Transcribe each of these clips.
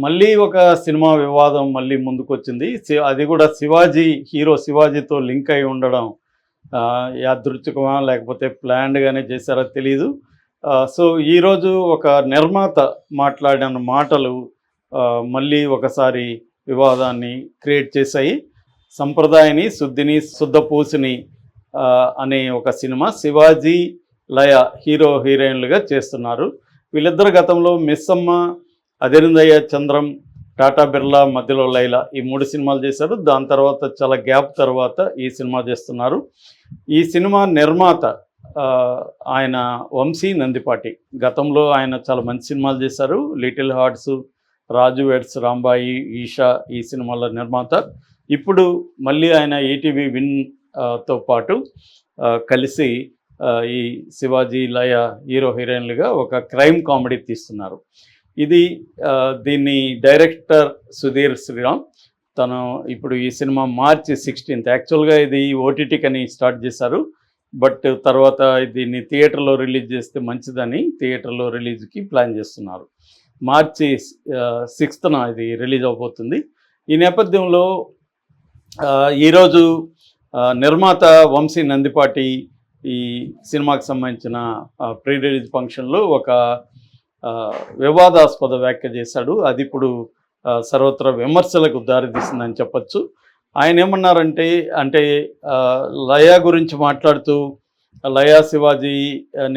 మళ్ళీ ఒక సినిమా వివాదం మళ్ళీ ముందుకొచ్చింది. అది కూడా శివాజీ హీరో శివాజీతో లింక్ అయి ఉండడం యాదృచ్ఛికమా లేకపోతే ప్లాన్డ్‌గానే చేశారో తెలీదు. సో, ఈరోజు ఒక నిర్మాత మాట్లాడిన మాటలు మళ్ళీ ఒకసారి వివాదాన్ని క్రియేట్ చేశాయి. 'సంప్రదాయని శుద్ధిని శుద్ధపూసని' అనే ఒక సినిమా శివాజీ, లయ హీరో హీరోయిన్లుగా చేస్తున్నారు. వీళ్ళిద్దరు గతంలో 'మిస్సమ్మ', 'అదిరిందయ్య చంద్రం', 'టాటా బిర్లా', 'మధ్యలో లైలా' ఈ 3 సినిమాలు చేశారు. దాని తర్వాత చాలా గ్యాప్ తర్వాత ఈ సినిమా చేస్తున్నారు. ఈ సినిమా నిర్మాత ఆయన వంశీ నందిపాటి. గతంలో ఆయన చాలా మంచి సినిమాలు చేశారు. 'లిటిల్ హార్ట్స్', 'రాజు వెడ్స్ రాంబాయి', 'ఈషా' ఈ సినిమాల నిర్మాత. ఇప్పుడు మళ్ళీ ఆయన ఈటీవీ విన్ తో పాటు కలిసి ఈ శివాజీ, లయ హీరో హీరోయిన్లుగా ఒక క్రైమ్ కామెడీ తీస్తున్నారు. దీన్ని డైరెక్టర్ సుధీర్ శ్రీరామ్. తను ఇప్పుడు ఈ సినిమా మార్చి 16th యాక్చువల్గా ఇది ఓటీటీకని స్టార్ట్ చేశారు. బట్ తర్వాత దీన్ని థియేటర్లో రిలీజ్ చేస్తే మంచిదని థియేటర్లో రిలీజ్కి ప్లాన్ చేస్తున్నారు. మార్చి 6th ఇది రిలీజ్ అవబోతుంది. ఈ నేపథ్యంలో ఈరోజు నిర్మాత వంశీ నందిపాటి ఈ సినిమాకి సంబంధించిన ప్రీ రిలీజ్ ఫంక్షన్లో ఒక వివాదాస్పద వ్యాఖ్య చేశాడు. అది ఇప్పుడు సర్వత్రా విమర్శలకు దారితీస్తుందని చెప్పచ్చు. ఆయన ఏమన్నారంటే, లయ గురించి మాట్లాడుతూ, లయ శివాజీ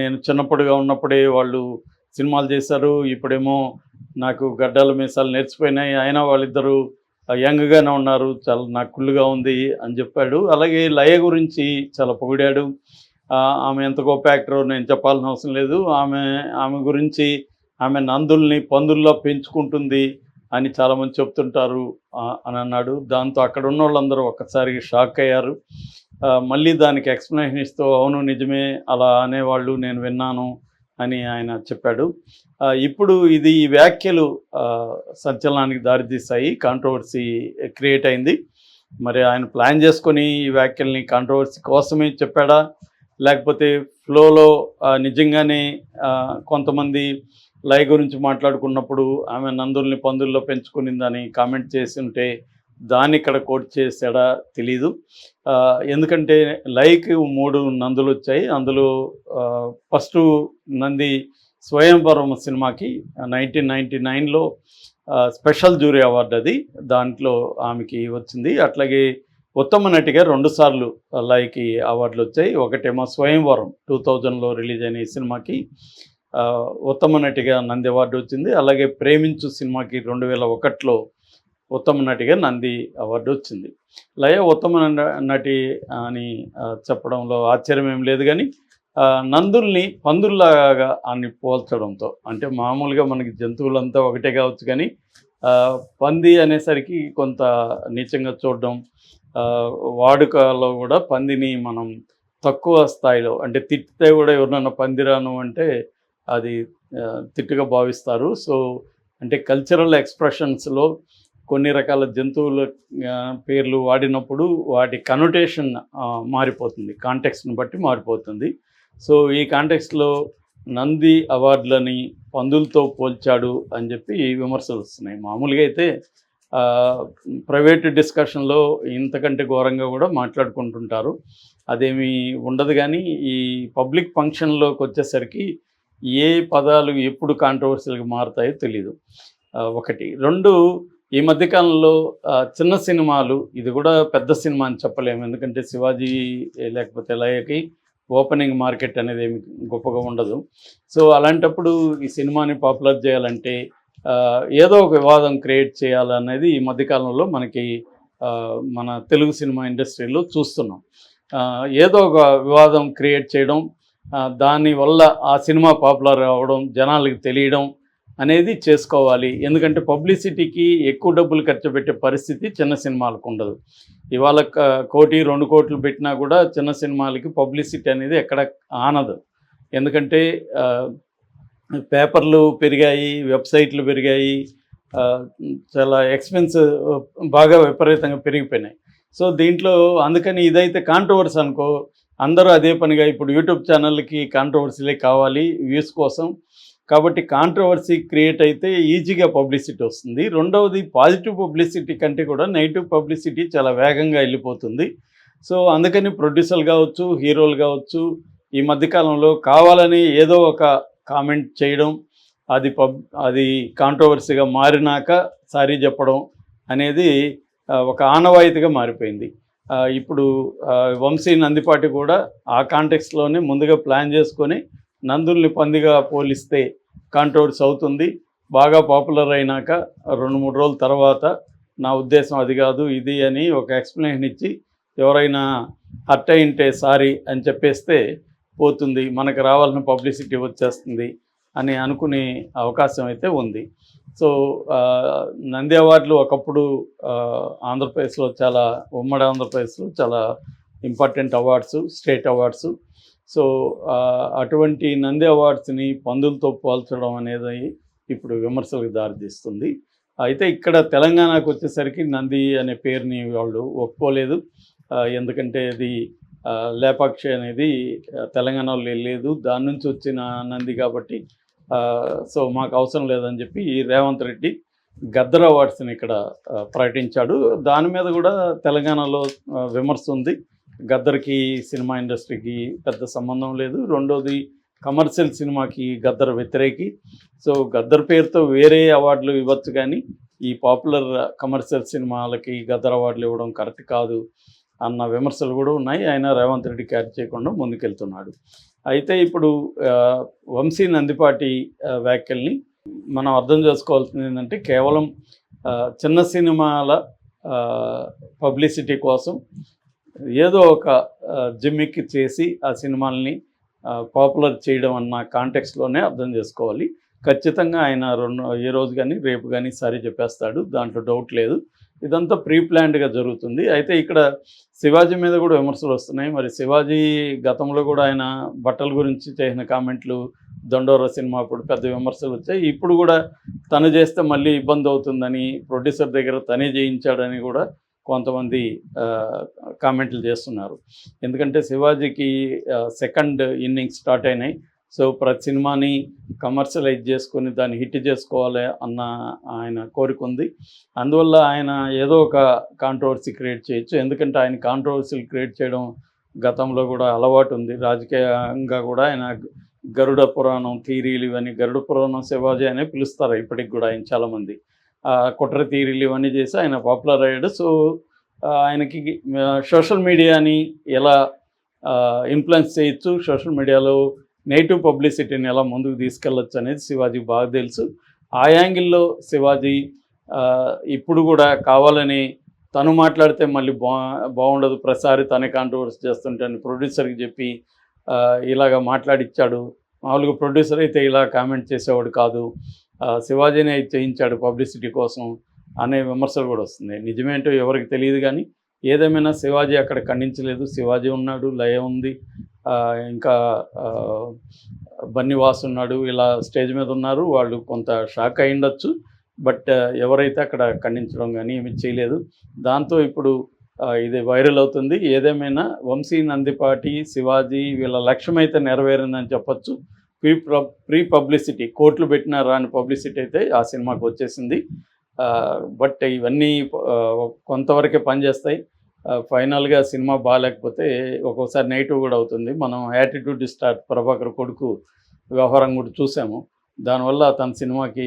నేను చిన్నప్పుడుగా ఉన్నప్పుడే వాళ్ళు సినిమాలు చేశారు, ఇప్పుడేమో నాకు గడ్డాల మీసాలు నేర్చిపోయినాయి, అయినా వాళ్ళిద్దరూ యంగ్గానే ఉన్నారు, చాలా నాకు కుళ్ళుగా ఉంది అని చెప్పాడు. అలాగే లయ గురించి చాలా పొగిడాడు. ఆమె ఎంత గొప్ప యాక్టరో నేను చెప్పాల్సిన అవసరం లేదు, ఆమె గురించి ఆమె నందుల్ని పందుల్లో పెంచుకుంటుంది అని చాలామంది చెప్తుంటారు అని అన్నాడు. దాంతో అక్కడ ఉన్న వాళ్ళందరూ ఒక్కసారిగా షాక్ అయ్యారు. మళ్ళీ దానికి ఎక్స్ప్లెనేషన్ ఇస్తూ, అవును నిజమే అలా అనేవాళ్ళు నేను విన్నాను అని ఆయన చెప్పాడు. ఇప్పుడు ఈ వ్యాఖ్యలు సంచలనానికి దారితీస్తాయి, కాంట్రవర్సీ క్రియేట్ అయింది. మరి ఆయన ప్లాన్ చేసుకొని ఈ వ్యాఖ్యల్ని కాంట్రవర్సీ కోసమే చెప్పాడా, లేకపోతే ఫ్లోలో నిజంగానే కొంతమంది లయ గురించి మాట్లాడుకున్నప్పుడు ఆమె నందుల్ని పందుల్లో పెంచుకునిందని కామెంట్ చేసి ఉంటే దాన్ని ఇక్కడ కోట్ చేశాడా తెలీదు. ఎందుకంటే లయకి 3 నందులు వచ్చాయి. అందులో ఫస్ట్ నంది స్వయంవరం సినిమాకి 1999లో స్పెషల్ జ్యూరీ అవార్డు, అది దాంట్లో ఆమెకి వచ్చింది. అట్లాగే ఉత్తమ నటిగా 2 సార్లు లయకి అవార్డులు వచ్చాయి. ఒకటేమో స్వయంవరం 2000లో రిలీజ్ అయిన ఈ సినిమాకి ఉత్తమ నటిగా నంది అవార్డు వచ్చింది. అలాగే ప్రేమించు సినిమాకి 2001లో ఉత్తమ నటిగా నంది అవార్డు వచ్చింది. లయ ఉత్తమ నటి అని చెప్పడంలో ఆశ్చర్యం ఏం లేదు. కానీ నందుల్ని పందుల్లాగా అని పోల్చడంతో, అంటే మామూలుగా మనకి జంతువులంతా ఒకటే కావచ్చు, కానీ పంది అనేసరికి కొంత నీచంగా చూడడం, వాడుకలో కూడా పందిని మనం తక్కువ స్థాయిలో, అంటే తిట్టితే కూడా ఎవరినన్నా పందిరాను అంటే అది తిట్టుగా భావిస్తారు. సో అంటే కల్చరల్ ఎక్స్ప్రెషన్స్లో కొన్ని రకాల జంతువుల పేర్లు వాడినప్పుడు వాటి కనోటేషన్ మారిపోతుంది, కాంటెక్స్ట్ని బట్టి మారిపోతుంది. సో ఈ కాంటెక్స్ట్లో నంది అవార్డులని పందులతో పోల్చాడు అని చెప్పి విమర్శలు వస్తున్నాయి. మామూలుగా అయితే ప్రైవేట్ డిస్కషన్లో ఇంతకంటే ఘోరంగా కూడా మాట్లాడుకుంటుంటారు, అదేమీ ఉండదు. కానీ ఈ పబ్లిక్ ఫంక్షన్లోకి వచ్చేసరికి ఏ పదాలు ఎప్పుడు కాంట్రవర్సీలకు మారుతాయో తెలీదు. 1. 2, ఈ మధ్యకాలంలో చిన్న సినిమాలు, ఇది కూడా పెద్ద సినిమా అని చెప్పలేము, ఎందుకంటే శివాజీ లేకపోతే లయకి ఓపెనింగ్ మార్కెట్ అనేది ఏమి గొప్పగా ఉండదు. సో అలాంటప్పుడు ఈ సినిమాని పాపులర్ చేయాలంటే ఏదో ఒక వివాదం క్రియేట్ చేయాలనేది ఈ మధ్యకాలంలో మనకి మన తెలుగు సినిమా ఇండస్ట్రీలో చూస్తున్నాం. ఏదో ఒక వివాదం క్రియేట్ చేయడం, దానివల్ల ఆ సినిమా పాపులర్ అవ్వడం, జనాలకి తెలియడం అనేది చేసుకోవాలి. ఎందుకంటే పబ్లిసిటీకి ఎక్కువ డబ్బులు ఖర్చు పెట్టే పరిస్థితి చిన్న సినిమాలకు ఉండదు. ఇవాళ 1 కోటి 2 కోట్లు పెట్టినా కూడా చిన్న సినిమాలకి పబ్లిసిటీ అనేది ఎక్కడ ఆనదు. ఎందుకంటే పేపర్లు పెరిగాయి, వెబ్సైట్లు పెరిగాయి, చాలా ఎక్స్పెన్స్ బాగా విపరీతంగా పెరిగిపోయినాయి. సో దీంట్లో అందుకని ఇదైతే కాంట్రవర్సీ అనుకో, అందరూ అదే పనిగా ఇప్పుడు యూట్యూబ్ ఛానల్కి కాంట్రవర్సీలే కావాలి వ్యూస్ కోసం. కాబట్టి కాంట్రవర్సీ క్రియేట్ అయితే ఈజీగా పబ్లిసిటీ వస్తుంది. రెండవది పాజిటివ్ పబ్లిసిటీ కంటే కూడా నెగిటివ్ పబ్లిసిటీ చాలా వేగంగా వెళ్ళిపోతుంది. సో అందుకని ప్రొడ్యూసర్లు కావచ్చు, హీరోలు కావచ్చు, ఈ మధ్యకాలంలో కావాలని ఏదో ఒక కామెంట్ చేయడం, అది అది కాంట్రవర్సీగా మారినాక సారీ చెప్పడం అనేది ఒక ఆనవాయితీగా మారిపోయింది. ఇప్పుడు వంశీ నందిపాటి కూడా ఆ కాంటెక్స్లోనే ముందుగా ప్లాన్ చేసుకొని నందుల్ని పందిగా పోలిస్తే కాంట్రవర్సీ అవుతుంది, బాగా పాపులర్ అయినాక 2-3 రోజుల తర్వాత నా ఉద్దేశం అది కాదు ఇది అని ఒక ఎక్స్ప్లెనేషన్ ఇచ్చి ఎవరైనా హర్ట్ అయింటే సారీ అని చెప్పేస్తే పోతుంది, మనకు రావాల్సిన పబ్లిసిటీ వచ్చేస్తుంది అని అనుకునే అవకాశం అయితే ఉంది. సో నంది అవార్డులు ఒకప్పుడు ఆంధ్రప్రదేశ్లో చాలా ఉమ్మడి ఆంధ్రప్రదేశ్లో చాలా important awards, state awards. So అటువంటి నంది అవార్డ్స్ని పందులతో పోల్చడం అనేది ఇప్పుడు విమర్శలకు దారితీస్తుంది. అయితే ఇక్కడ తెలంగాణకు వచ్చేసరికి నంది అనే పేరుని వాళ్ళు ఒప్పుకోలేదు. ఎందుకంటే అది లేపాక్షి అనేది తెలంగాణలో లేదు, దాని నుంచి వచ్చిన నంది కాబట్టి సో మాకు అవసరం లేదని చెప్పి రేవంత్ రెడ్డి గద్దర్ అవార్డ్స్ని ఇక్కడ ప్రకటించాడు. దాని మీద కూడా తెలంగాణలో విమర్శ ఉంది. గద్దర్కి సినిమా ఇండస్ట్రీకి పెద్ద సంబంధం లేదు. రెండోది కమర్షియల్ సినిమాకి గద్దర్ వ్యతిరేకి. సో గద్దర్ పేరుతో వేరే అవార్డులు ఇవ్వచ్చు, కానీ ఈ పాపులర్ కమర్షియల్ సినిమాలకి గద్దర్ అవార్డులు ఇవ్వడం కరెక్ట్ కాదు అన్న విమర్శలు కూడా ఉన్నాయి. ఆయన రేవంత్ రెడ్డి క్యాచ్ చేయకుండా ముందుకెళ్తున్నాడు. అయితే ఇప్పుడు వంశీ నందిపాటి వ్యాఖ్యల్ని మనం అర్థం చేసుకోవాల్సింది ఏంటంటే, కేవలం చిన్న సినిమాల పబ్లిసిటీ కోసం ఏదో ఒక జిమ్మిక్ చేసి ఆ సినిమాల్ని పాపులర్ చేయడం అన్న కాంటెక్స్లోనే అర్థం చేసుకోవాలి. ఖచ్చితంగా ఆయన ఏ రోజు కానీ రేపు కానీ సారీ చెప్పేస్తాడు, దాంట్లో డౌట్ లేదు. ఇదంతా ప్రీ ప్లాన్డ్గా జరుగుతుంది. అయితే ఇక్కడ శివాజీ మీద కూడా విమర్శలు వస్తున్నాయి. మరి శివాజీ గతంలో కూడా ఆయన బట్టల గురించి చేసిన కామెంట్లు, దండోర సినిమా అప్పుడు పెద్ద విమర్శలు వచ్చాయి. ఇప్పుడు కూడా తను చేస్తే మళ్ళీ ఇబ్బంది అవుతుందని ప్రొడ్యూసర్ దగ్గర తనే చేయించాడని కూడా కొంతమంది కామెంట్లు చేస్తున్నారు. ఎందుకంటే శివాజీకి సెకండ్ ఇన్నింగ్స్ స్టార్ట్ అయినాయి. సో ప్రతి సినిమాని కమర్షియలైజ్ చేసుకొని దాన్ని హిట్ చేసుకోవాలి అన్న ఆయన కోరిక ఉంది. అందువల్ల ఆయన ఏదో ఒక కాంట్రవర్సీ క్రియేట్ చేయొచ్చు. ఎందుకంటే ఆయన కాంట్రవర్సీలు క్రియేట్ చేయడం గతంలో కూడా అలవాటు ఉంది. రాజకీయంగా కూడా ఆయన గరుడ పురాణం థీరీలు ఇవన్నీ, గరుడ పురాణం శివాజీ అనే పిలుస్తారు ఇప్పటికి కూడా ఆయన చాలామంది. కుట్ర థీరీలు ఇవన్నీ చేసి ఆయన పాపులర్ అయ్యాడు. సో ఆయనకి సోషల్ మీడియాని ఎలా ఇన్ఫ్లుయెన్స్ చేయొచ్చు, సోషల్ మీడియాలో నెగిటివ్ పబ్లిసిటీని ఎలా ముందుకు తీసుకెళ్ళచ్చు అనేది శివాజీకి బాగా తెలుసు. ఆ యాంగిల్లో శివాజీ ఇప్పుడు కూడా కావాలని తను మాట్లాడితే మళ్ళీ బాగుండదు, ప్రతిసారి తనే కాంట్రవర్సీ చేస్తుంటాను ప్రొడ్యూసర్కి చెప్పి ఇలాగ మాట్లాడిచ్చాడు. మామూలుగా ప్రొడ్యూసర్ అయితే ఇలా కామెంట్ చేసేవాడు కాదు, శివాజీనే చేయించాడు పబ్లిసిటీ కోసం అనే విమర్శలు కూడా వస్తున్నాయి. నిజమేంటో ఎవరికి తెలియదు, కానీ ఏదేమైనా శివాజీ అక్కడ ఖండించలేదు. శివాజీ ఉన్నాడు, లయ ఉంది, ఇంకా బన్నీవాస్ ఉన్నాడు, ఇలా స్టేజ్ మీద ఉన్నారు. వాళ్ళు కొంత షాక్ అయి ఉండొచ్చు, బట్ ఎవరైతే అక్కడ ఖండించడం కానీ ఏమి చేయలేదు. దాంతో ఇప్పుడు ఇది వైరల్ అవుతుంది. ఏదేమైనా వంశీ నందిపాటి, శివాజీ వీళ్ళ లక్ష్యం అయితే నెరవేరిందని చెప్పొచ్చు. ప్రీ పబ్లిసిటీ, కోట్లు పెట్టిన రాని పబ్లిసిటీ అయితే ఆ సినిమాకి వచ్చేసింది. బట్ ఇవన్నీ కొంతవరకే పనిచేస్తాయి. ఫైనల్గా సినిమా బాగాలేకపోతే ఒక్కోసారి నెగిటివ్ కూడా అవుతుంది. మనం యాటిట్యూడ్ స్టార్ ప్రభాకర్ కొడుకు వ్యవహారం కూడా చూసాము. దానివల్ల తన సినిమాకి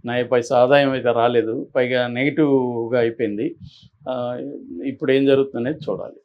9 పైసా ఆదాయం అయితే రాలేదు, పైగా నెగిటివ్గా అయిపోయింది. ఇప్పుడు ఏం జరుగుతుందనేది చూడాలి.